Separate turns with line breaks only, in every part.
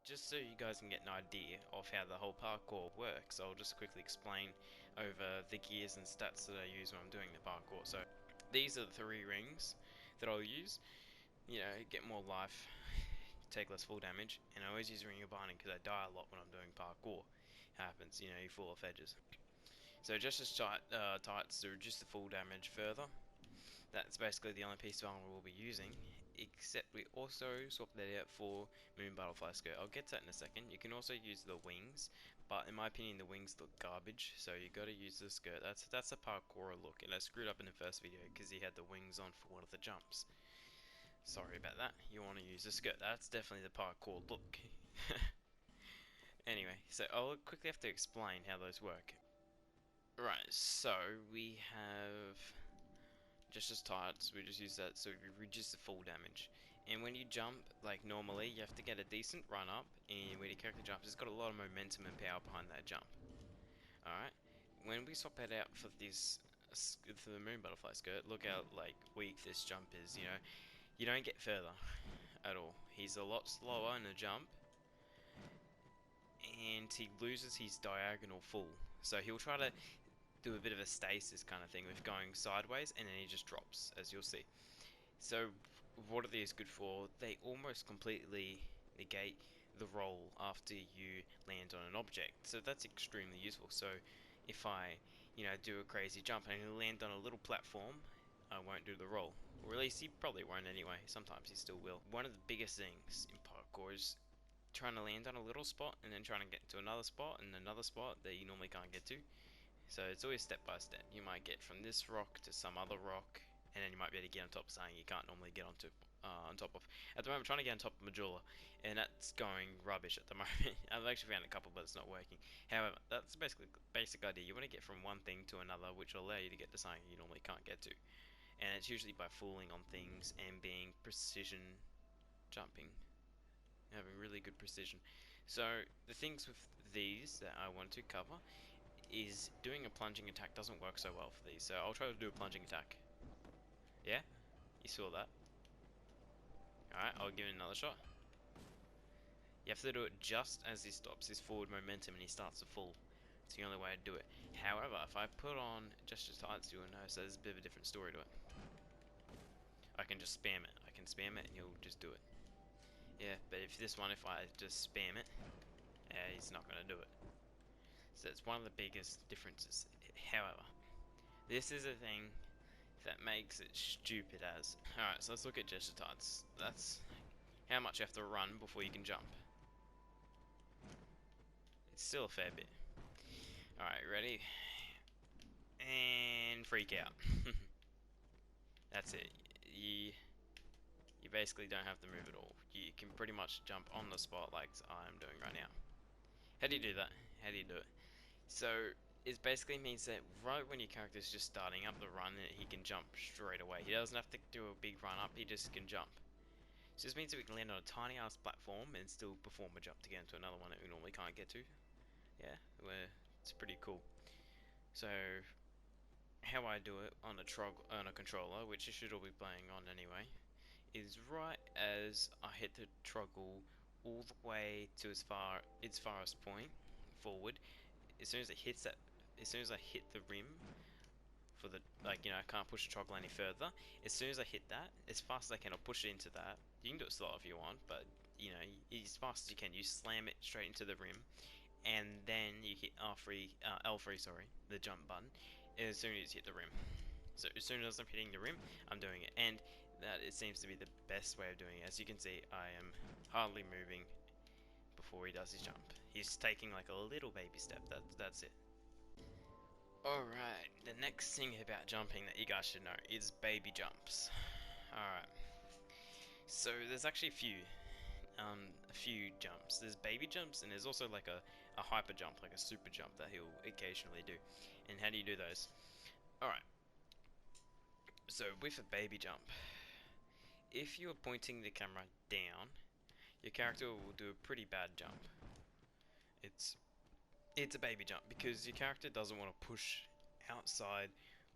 Just so you guys can get an idea of how the whole parkour works, I'll just quickly explain over the gears and stats that I use when I'm doing the parkour. So these are the 3 rings that I'll use. You know, get more life, take less full damage, and I always use Ring of Binding because I die a lot when I'm doing parkour. Happens, you know, you fall off edges. So just as tights to reduce the full damage further. That's basically the only piece of armor we'll be using, except we also swap that out for Moon Butterfly Skirt. I'll get to that in a second. You can also use the wings, but in my opinion the wings look garbage, so you gotta use the skirt. That's a parkour look, and I screwed up in the first video because he had the wings on for one of the jumps. Sorry about that. You want to use the skirt. That's definitely the parkour look. Anyway, so I'll quickly have to explain how those work. Right, so we have just as tights, we just use that so we reduce the fall damage. And when you jump, like normally, you have to get a decent run up, and when your character jumps, it's got a lot of momentum and power behind that jump. Alright, when we swap that out for this, for the Moon Butterfly Skirt, look how like weak this jump is, you know. You don't get further at all. He's a lot slower in the jump, and he loses his diagonal fall. So he'll try to do a bit of a stasis kind of thing with going sideways, and then he just drops, as you'll see. So what are these good for? They almost completely negate the roll after you land on an object, so that's extremely useful. So if I, you know, do a crazy jump and land on a little platform, I won't do the roll, or at least he probably won't anyway. Sometimes he still will. One of the biggest things in parkour is trying to land on a little spot and then trying to get to another spot and another spot that you normally can't get to. So it's always step by step. You might get from this rock to some other rock, and then you might be able to get on top of something you can't normally get onto on top of. At the moment, I'm trying to get on top of Majula, and that's going rubbish at the moment. I've actually found a couple, but it's not working. However, that's basically the basic idea. You want to get from one thing to another, which will allow you to get to something you normally can't get to. And it's usually by falling on things and being precision jumping, having really good precision. So the things with these that I want to cover is doing a plunging attack doesn't work so well for these, so I'll try to do a plunging attack. Yeah? You saw that. Alright, I'll give it another shot. You have to do it just as he stops his forward momentum and he starts to fall. It's the only way to do it. However, if I put on just as tights, you'll notice there's a bit of a different story to it. I can just spam it. I can spam it and he'll just do it. Yeah, but if this one, if I just spam it, he's not going to do it. So it's one of the biggest differences. However, this is a thing that makes it stupid as. Alright, so let's look at gesture tights. That's how much you have to run before you can jump. It's still a fair bit. Alright, ready? And freak out. That's it. You basically don't have to move at all. You can pretty much jump on the spot like I'm doing right now. How do you do that? How do you do it? So it basically means that right when your character is just starting up the run, he can jump straight away. He doesn't have to do a big run up, he just can jump. So this means that we can land on a tiny ass platform and still perform a jump to get into another one that we normally can't get to. Yeah, it's pretty cool. So how I do it on a controller, which you should all be playing on anyway, is right as I hit the toggle all the way to its farthest point forward. As soon as it hits that, as soon as I hit the rim for the, like, you know, I can't push the toggle any further. As soon as I hit that, as fast as I can, I'll push it into that. You can do it slow if you want, but you know, as fast as you can, you slam it straight into the rim, and then you hit L3, sorry, the jump button, as soon as you hit the rim. So as soon as I'm hitting the rim, I'm doing it, and that it seems to be the best way of doing it. As you can see, I am hardly moving before he does his jump. He's taking like a little baby step. That's it. Alright, the next thing about jumping that you guys should know is baby jumps. Alright, so there's actually a few jumps. There's baby jumps, and there's also like a hyper jump, like a super jump that he'll occasionally do. And how do you do those? Alright, so with a baby jump, if you are pointing the camera down, your character will do a pretty bad jump. It's a baby jump because your character doesn't want to push outside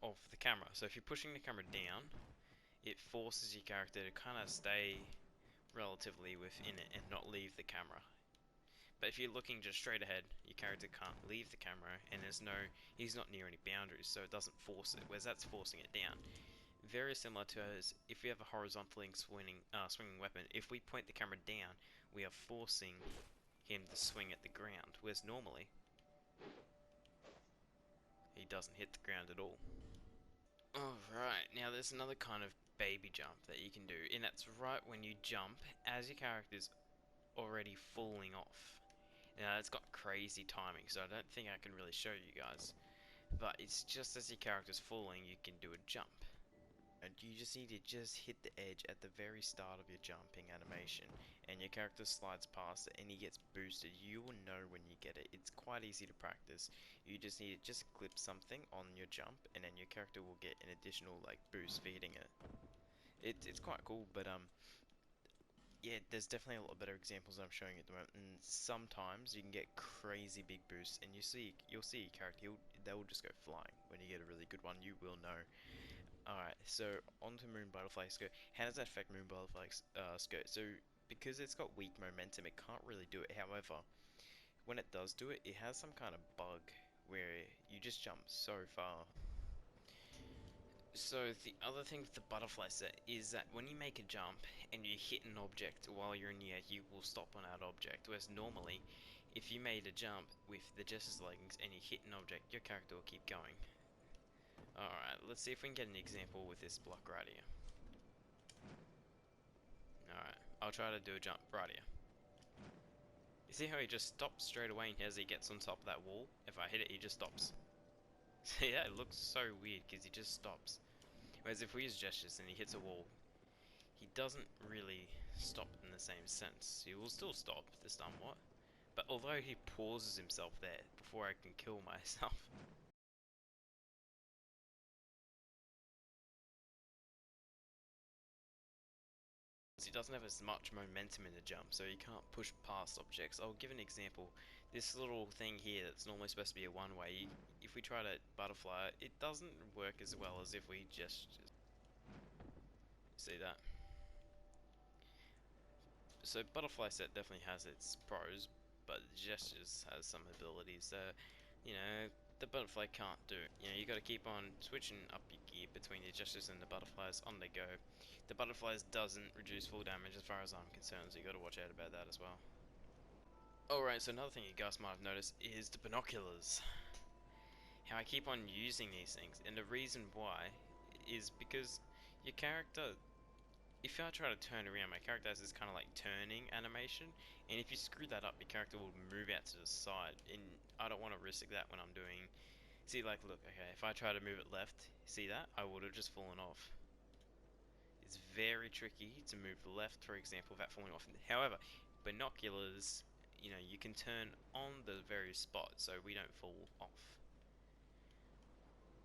of the camera. So if you're pushing the camera down, it forces your character to kind of stay relatively within it and not leave the camera. But if you're looking just straight ahead, your character can't leave the camera, and he's not near any boundaries, so it doesn't force it, whereas that's forcing it down. Very similar to as if we have a horizontally swinging weapon, if we point the camera down, we are forcing him to swing at the ground, whereas normally he doesn't hit the ground at all. Alright, now there's another kind of baby jump that you can do, and that's right when you jump as your character's already falling off. Now it's got crazy timing, so I don't think I can really show you guys. But it's just as your character's falling, you can do a jump. And you just need to just hit the edge at the very start of your jumping animation, and your character slides past it and he gets boosted. You will know when you get it. It's quite easy to practice. You just need to just clip something on your jump, and then your character will get an additional like boost for hitting it. It's quite cool, but yeah, there's definitely a lot better examples I'm showing at the moment, and sometimes you can get crazy big boosts, and you'll see your character, they will just go flying. When you get a really good one, you will know. Alright, so onto Moon Butterfly Skirt. How does that affect Moon Butterfly Skirt? So, because it's got weak momentum, it can't really do it. However, when it does do it, it has some kind of bug where you just jump so far. So, the other thing with the butterfly set is that when you make a jump and you hit an object while you're in the air, you will stop on that object. Whereas normally, if you made a jump with the Jester's leggings and you hit an object, your character will keep going. Alright, let's see if we can get an example with this block right here. Alright, I'll try to do a jump right here. You see how he just stops straight away as he gets on top of that wall? If I hit it, he just stops. See that? It looks so weird because he just stops. Whereas if we use gestures and he hits a wall, he doesn't really stop in the same sense. He will still stop somewhat, but although he pauses himself there before I can kill myself. He doesn't have as much momentum in the jump, so he can't push past objects. I'll give an example. This little thing here that's normally supposed to be a one-way, if we try to butterfly it, doesn't work as well as if we just see that. So butterfly set definitely has its pros, but gestures has some abilities that, you know, the butterfly can't do. You know, you got to keep on switching up your gear between your gestures and the butterflies on the go. The butterflies doesn't reduce full damage as far as I'm concerned, so you got to watch out about that as well. Alright, so another thing you guys might have noticed is the binoculars. How I keep on using these things, and the reason why is because your character, if I try to turn around, my character has this kind of like turning animation, and if you screw that up, your character will move out to the side, and I don't want to risk that when I'm doing. See, like, look, okay, if I try to move it left, see that? I would have just fallen off. It's very tricky to move left, for example, without falling off. However, binoculars, you know, you can turn on the very spot so we don't fall off.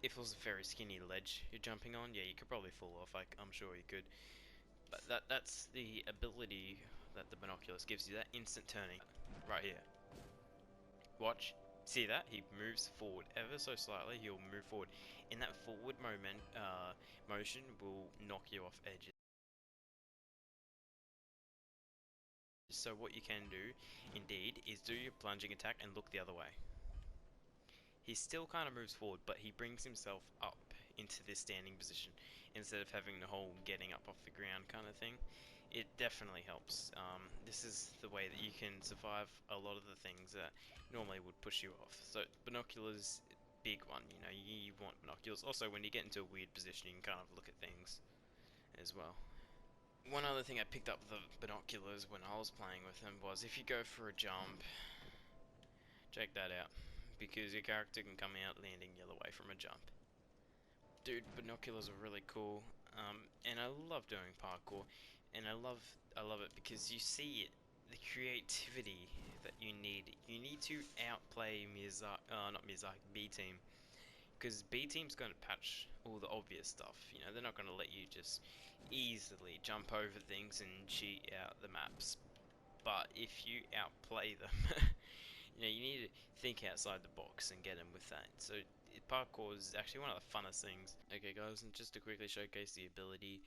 If it was a very skinny ledge you're jumping on, yeah, you could probably fall off, I'm sure you could. But that's the ability that the binoculars gives you, that instant turning. Right here. Watch. See that? He moves forward ever so slightly, he'll move forward. And that forward motion will knock you off edges. So what you can do, indeed, is do your plunging attack and look the other way. He still kind of moves forward, but he brings himself up into this standing position instead of having the whole getting up off the ground kind of thing. It definitely helps. This is the way that you can survive a lot of the things that normally would push you off. So binoculars, big one. You know, you want binoculars. Also, when you get into a weird position, you can kind of look at things as well. One other thing I picked up with the binoculars when I was playing with them was if you go for a jump, check that out, because your character can come out landing the other way from a jump. Dude, binoculars are really cool, and I love doing parkour, and I love it because you see it, the creativity that you need. You need to outplay not Miyazaki, B Team, because B Team's going to patch all the obvious stuff. You know, they're not going to let you just easily jump over things and cheat out the maps. But if you outplay them, you know, you need to think outside the box and get them with that. So parkour is actually one of the funnest things. Okay guys, and just to quickly showcase the ability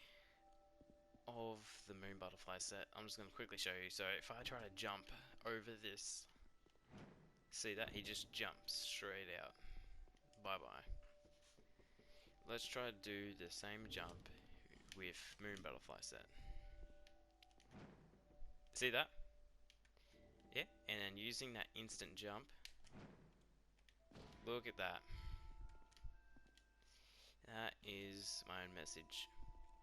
of the moon butterfly set, I'm just going to quickly show you. So if I try to jump over this, See that? He just jumps straight out. Bye bye. Let's try to do the same jump with Moon Butterfly set. See that? Yeah, and then using that instant jump. Look at that. That is my own message.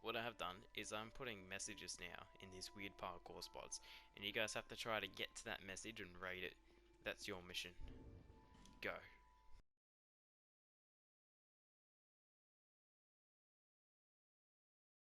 What I have done is I'm putting messages now in these weird parkour spots, and you guys have to try to get to that message and rate it. That's your mission. Go.